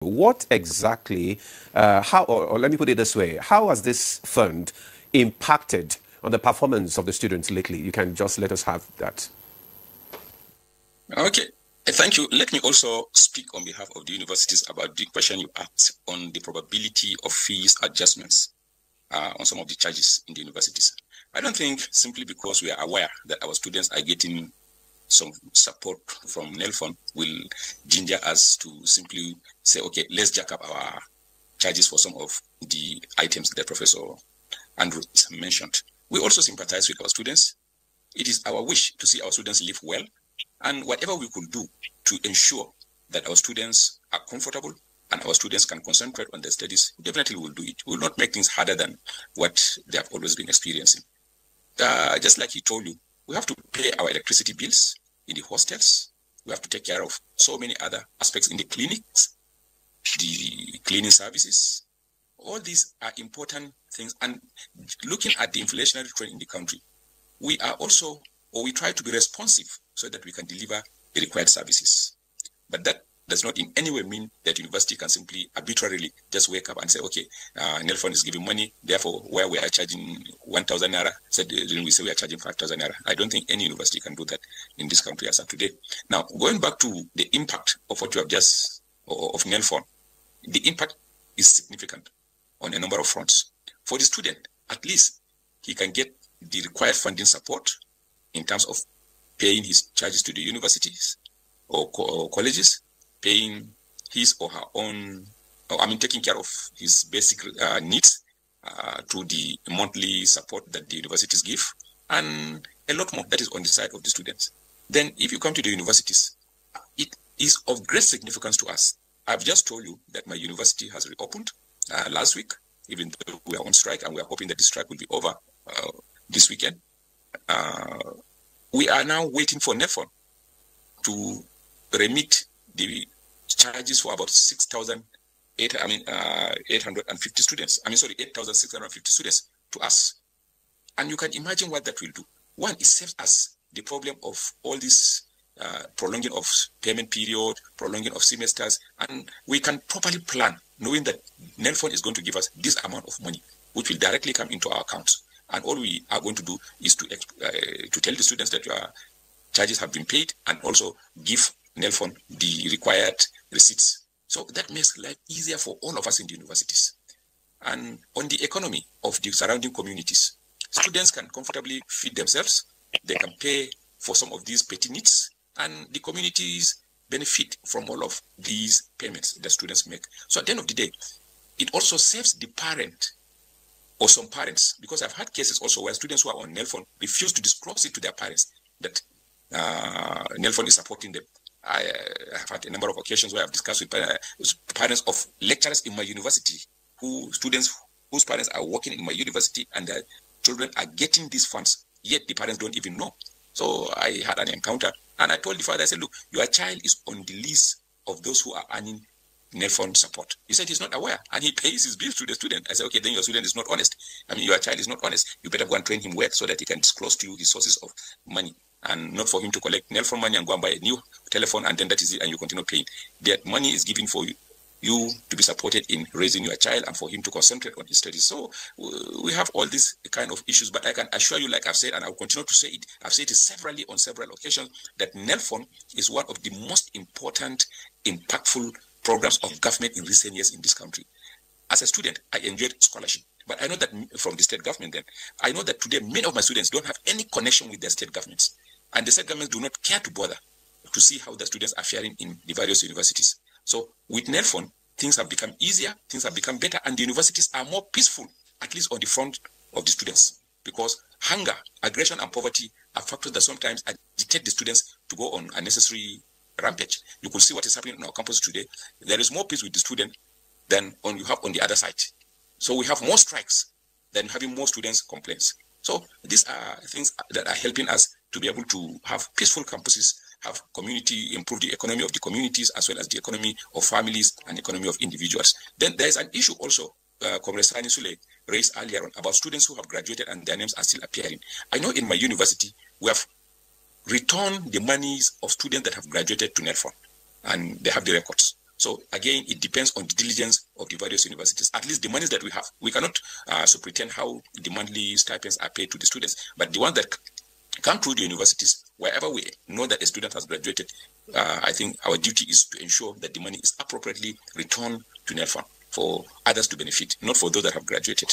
What exactly, how, or let me put it this way, how has this fund impacted on the performance of the students lately? You can just let us have that. Okay, thank you. Let me also speak on behalf of the universities about the question you asked on the probability of fees adjustments on some of the charges in the universities. I don't think simply because we are aware that our students are getting some support from NELFUND will ginger us to simply say, okay, let's jack up our charges for some of the items that Professor Andrew mentioned. We also sympathize with our students. It is our wish to see our students live well, and whatever we could do to ensure that our students are comfortable and our students can concentrate on their studies, definitely we'll do it. We will not make things harder than what they have always been experiencing. Just like he told you, we have to pay our electricity bills in the hostels. We have to take care of so many other aspects in the clinics, the cleaning services. All these are important things. And looking at the inflationary trend in the country, we are also, or we try to be responsive so that we can deliver the required services. But that does not in any way mean that university can simply arbitrarily just wake up and say, okay, NELFUND is giving money, therefore where we are charging 1,000 naira, then we say we are charging 5,000 naira. I don't think any university can do that in this country as of today. Now, going back to the impact of what you have just, of NELFUND, the impact is significant on a number of fronts. For the student, at least he can get the required funding support in terms of paying his charges to the universities or colleges, paying his or her own, taking care of his basic needs through the monthly support that the universities give, and a lot more that is on the side of the students. Then if you come to the universities, it is of great significance to us. I've just told you that my university has reopened last week, even though we are on strike, and we are hoping that the strike will be over this weekend. We are now waiting for NELFUND to remit the charges for about 850 students. 8,650 students to us. And you can imagine what that will do. One, it saves us the problem of all this prolonging of payment period, prolonging of semesters, and we can properly plan, knowing that NELFUND is going to give us this amount of money, which will directly come into our accounts. And all we are going to do is to tell the students that your charges have been paid, and also give NELFUND the required receipts. So that makes life easier for all of us in the universities. And on the economy of the surrounding communities, students can comfortably feed themselves. They can pay for some of these petty needs, and the communities benefit from all of these payments that students make. So at the end of the day, it also saves the parent or some parents, because I've had cases also where students who are on NELFUND refuse to disclose it to their parents that NELFUND is supporting them. I have had a number of occasions where I've discussed with parents of lecturers in my university, students whose parents are working in my university, and their children are getting these funds, yet the parents don't even know. So I had an encounter, and I told the father, I said, look, your child is on the list of those who are earning NELFUND support. He said he's not aware, and he pays his bills to the student. I said, okay, then your student is not honest. Your child is not honest. You better go and train him well so that he can disclose to you his sources of money, and not for him to collect NELFUND money and go and buy a new telephone, and then that is it, and you continue paying. That money is given for you to be supported in raising your child and for him to concentrate on his studies. So we have all these kind of issues, but I can assure you, like I've said, and I'll continue to say it, I've said it severally on several occasions, that NELFUND is one of the most important, impactful programs of government in recent years in this country. As a student, I enjoyed scholarship, but I know that from the state government then, I know that today many of my students don't have any connection with their state governments, and the state governments do not care to bother to see how the students are faring in the various universities. So with NELFUND, things have become easier, things have become better, and the universities are more peaceful, at least on the front of the students, because hunger, aggression, and poverty are factors that sometimes agitate the students to go on unnecessary rampage. You could see what is happening on our campus today. There is more peace with the student than you have on the other side. So we have more strikes than having more students' complaints. So these are things that are helping us to be able to have peaceful campuses, have community, improve the economy of the communities, as well as the economy of families and economy of individuals. Then there is an issue also, Comrade Sani Sule raised earlier on, about students who have graduated and their names are still appearing. I know in my university, we have returned the monies of students that have graduated to NELFUND, and they have the records. So again, it depends on the diligence of the various universities. At least the monies that we have, we cannot pretend how the monthly stipends are paid to the students, but the ones that come through the universities, wherever we know that a student has graduated, I think our duty is to ensure that the money is appropriately returned to NELFUND for others to benefit, not for those that have graduated.